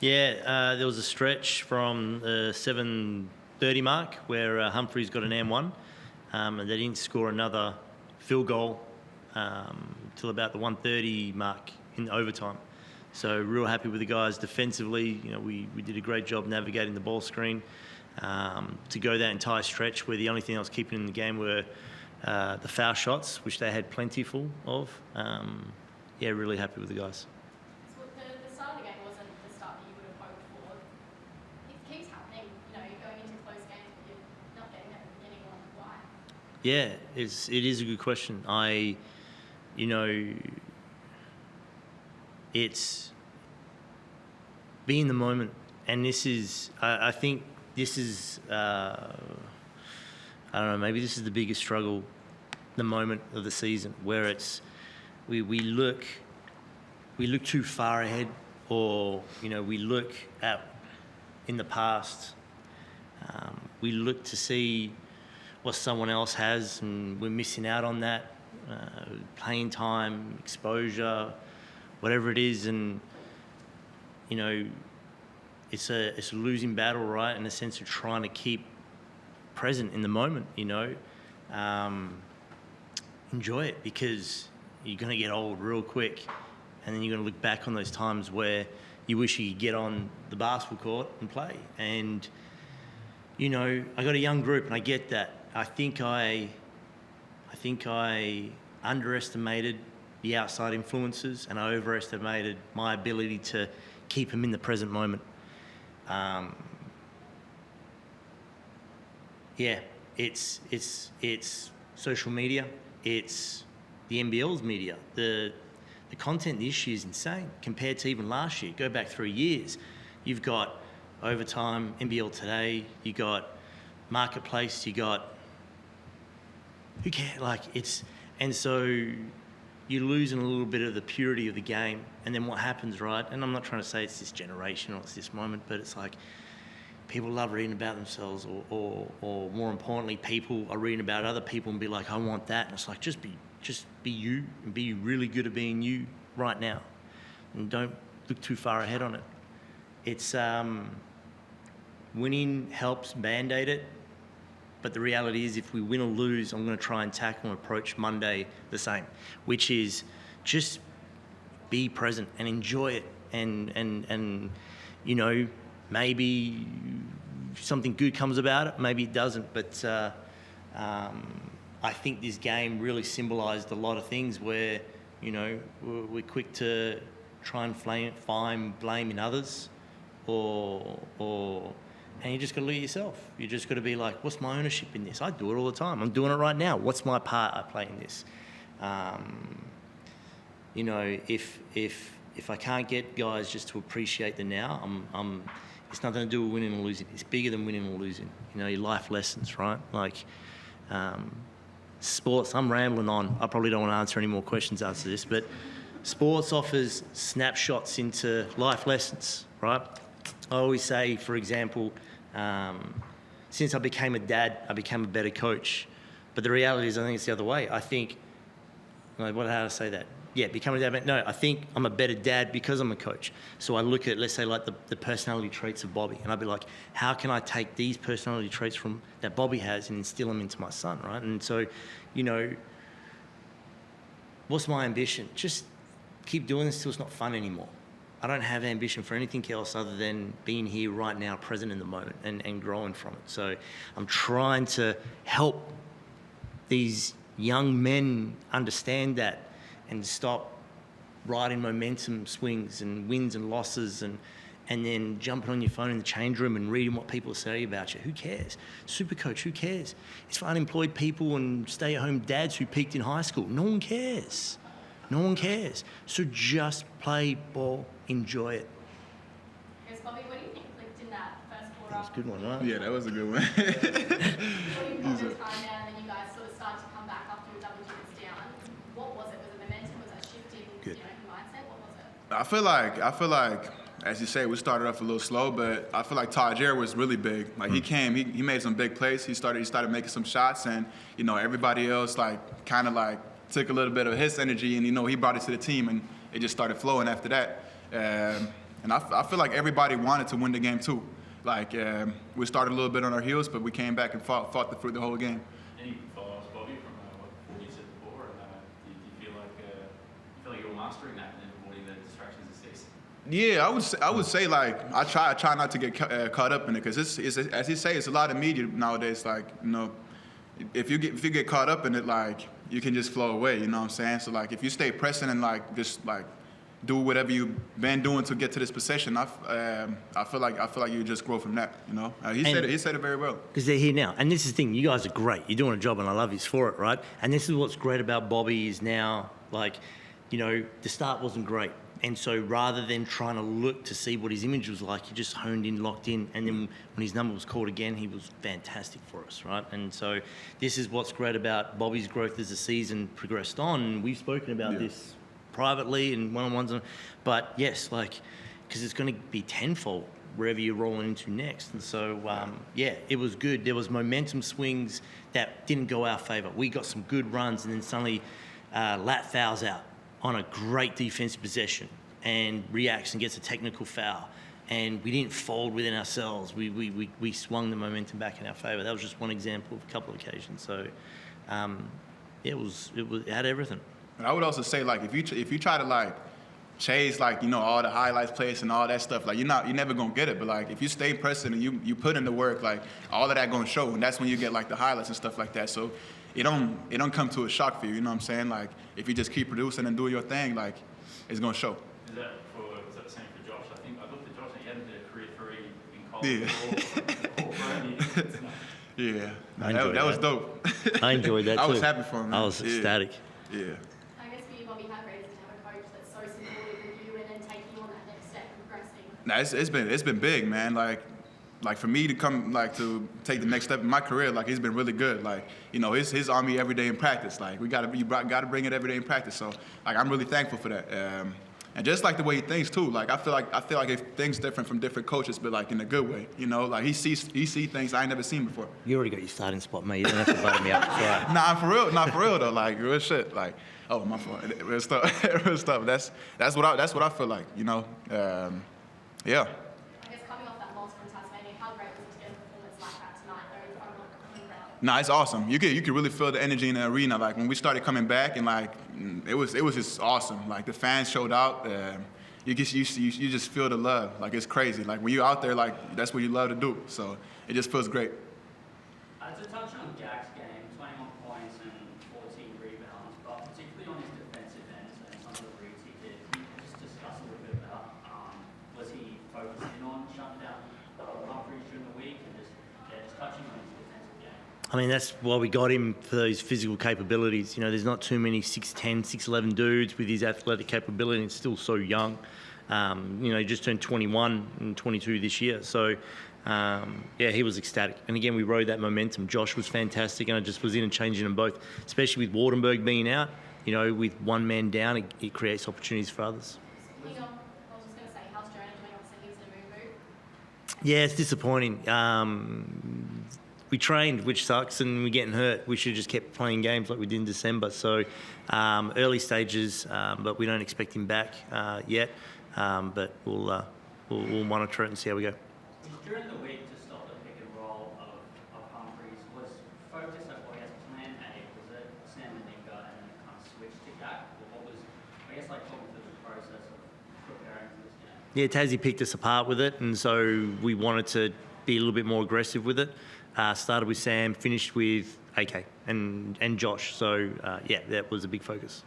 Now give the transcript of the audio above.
Yeah, there was a stretch from the 7:30 mark where Humphreys got an M1, and they didn't score another field goal till about the 1:30 mark in overtime. So real happy with the guys defensively. You know, we did a great job navigating the ball screen to go that entire stretch where the only thing that was keeping in the game were the foul shots, which they had plentiful of. Yeah, really happy with the guys. So the start of the game wasn't the start that you would have hoped for. It keeps happening. You know, you're going into close games, but you're not getting at the beginning. Why? Yeah, it is a good question. It's be in the moment, and this is, I think this is, I don't know, maybe this is the biggest struggle, the moment of the season, where it's, we look too far ahead, or, you know, we look at, in the past, we look to see what someone else has, and we're missing out on that, playing time, exposure, whatever it is, and, you know, it's a losing battle, right, in the sense of trying to keep present in the moment, you know. Enjoy it, because you're going to get old real quick, and then you're going to look back on those times where you wish you could get on the basketball court and play. And, you know, I got a young group, and I get that. I think I underestimated the outside influences, and I overestimated my ability to keep them in the present moment. Yeah, it's social media, it's the NBL's media. The content this year is insane compared to even last year. Go back 3 years. You've got Overtime, NBL Today, you got Marketplace, you got, who cares? Like, it's, and so you're losing a little bit of the purity of the game. And then what happens, right? And I'm not trying to say it's this generation or it's this moment, but it's like people love reading about themselves, or more importantly, people are reading about other people and be like, I want that. And it's like, just be you, and be really good at being you right now. And don't look too far ahead on it. It's, winning helps Band-Aid it. But the reality is, if we win or lose, I'm going to try and tackle and approach Monday the same, which is just be present and enjoy it. And you know, maybe something good comes about it, maybe it doesn't. But I think this game really symbolised a lot of things where, you know, we're quick to try and find blame in others, and you just got to look at yourself. You just got to be like, what's my ownership in this? I do it all the time. I'm doing it right now. What's my part I play in this? You know, if I can't get guys just to appreciate the now, it's nothing to do with winning or losing. It's bigger than winning or losing. You know, your life lessons, right? Like, sports, I'm rambling on. I probably don't want to answer any more questions after this, but sports offers snapshots into life lessons, right? I always say, for example, since I became a dad, I became a better coach. But the reality is, I think it's the other way. I think, how do I say that? Yeah, becoming a dad. No, I think I'm a better dad because I'm a coach. So I look at, let's say, like the personality traits of Bobby, and I'd be like, how can I take these personality traits that Bobby has and instill them into my son, right? And so, you know, what's my ambition? Just keep doing this till it's not fun anymore. I don't have ambition for anything else other than being here right now, present in the moment, and growing from it. So I'm trying to help these young men understand that and stop riding momentum swings and wins and losses and then jumping on your phone in the change room and reading what people say about you. Who cares? Supercoach, who cares? It's for unemployed people and stay-at-home dads who peaked in high school. No one cares. No one cares. So just play ball, enjoy it. Yes, Bobby, what do you think clicked in that first quarter? That was a good one, right? Yeah, that was a good one. What do you got the time down, and then you guys sort of start to come back after a double digits down? What was it? Was it momentum? Was that shifting, Good. you know, mindset? What was it? I feel like, as you say, we started off a little slow, but I feel like Tajir was really big. Like he came, he made some big plays. He started making some shots, and you know, everybody else like kind of like took a little bit of his energy, and you know, he brought it to the team, and it just started flowing after that. And I feel like everybody wanted to win the game too. Like we started a little bit on our heels, but we came back and fought through the whole game. Any follow-ups, Bobby, from what you said before? Do you feel like you're mastering that and then avoiding the distractions and sticks? Yeah, I would say like I try not to get caught up in it, because it's as you say, it's a lot of media nowadays. Like, you know, if you get caught up in it, like you can just flow away. You know what I'm saying? So like if you stay present and like just like do whatever you've been doing to get to this position, I feel like you just grow from that. You know, he said it very well. Because they're here now, and this is the thing. You guys are great. You're doing a job, and I love you for it, right? And this is what's great about Bobby is now, like, you know, the start wasn't great, and so rather than trying to look to see what his image was like, he just honed in, locked in, and then when his number was called again, he was fantastic for us, right? And so this is what's great about Bobby's growth as the season progressed on. And we've spoken about this privately and one-on-ones, but yes, like, because it's going to be tenfold wherever you're rolling into next. And so, yeah, it was good. There was momentum swings that didn't go our favour. We got some good runs, and then suddenly Lat fouls out on a great defensive possession and reacts and gets a technical foul. And we didn't fold within ourselves. We swung the momentum back in our favour. That was just one example of a couple of occasions. So, it had everything. And I would also say, like, if you try to like chase, like, you know, all the highlights plays and all that stuff, like you're never gonna get it. But like if you stay present and you put in the work, like all of that gonna show, and that's when you get like the highlights and stuff like that. So it don't come to a shock for you. You know what I'm saying? Like if you just keep producing and doing your thing, like it's gonna show. Is that the same for Josh? I looked at Josh and he hadn't did a career 3 in college. Yeah. Yeah, that was dope. I enjoyed that too. I was happy for him, man. I was ecstatic. Yeah. I guess for you, Bobby, how great is it to have a coach that's so supportive of you and then taking you on that next step and progressing? Nah, it's been big, man. Like for me to come, like to take the next step in my career, like it's been really good. Like, you know, his on me every day in practice. Like you gotta bring it every day in practice. So like I'm really thankful for that. And just like the way he thinks too. Like I feel like he thinks different from different coaches, but like in a good way. You know, like he sees things I ain't never seen before. You already got your starting spot, mate. You don't have to butter me up. It's all right. Nah, for real though. Like real shit. Like, oh my fault. Real stuff. Real stuff. That's what I feel like. You know. Yeah. I guess coming off that loss from Tasmania, how great was it to get a performance like that tonight, though, in front of a home crowd? Nah, it's awesome. You could really feel the energy in the arena. Like when we started coming back, and like it was just awesome. Like the fans showed out. You just feel the love. Like it's crazy. Like when you're out there, like that's what you love to do. So it just feels great. To touch on Jack's game, 21 points and 14 rebounds, but particularly on his defensive end and some of the reads he did, can you just discuss a little bit about was he focusing on shutting down Humphries during the week and just touching on his defensive game? I mean, that's why we got him for those physical capabilities. You know, there's not too many 6'10", 6'11" dudes with his athletic capability, and still so young. You know, he just turned 21 and 22 this year. So, yeah, he was ecstatic. And again, we rode that momentum. Josh was fantastic, and I just was interchanging them both, especially with Wardenberg being out. You know, with one man down, it creates opportunities for others. I was just going to say, how's Jonah doing? Obviously, he's in a mood. Yeah, it's disappointing. We trained, which sucks, and we're getting hurt. We should have just kept playing games like we did in December. So early stages, but we don't expect him back yet. But we'll monitor it and see how we go. During the week to stop the pick and roll of Humphries, was focus at what he has plan A, was it Sam Meninga and then kind of switch to Jack? Or what was, I guess, like talking through the process of preparing for this game? Yeah, Tassie picked us apart with it, and so we wanted to be a little bit more aggressive with it. Started with Sam, finished with AK and Josh. So, yeah, that was a big focus.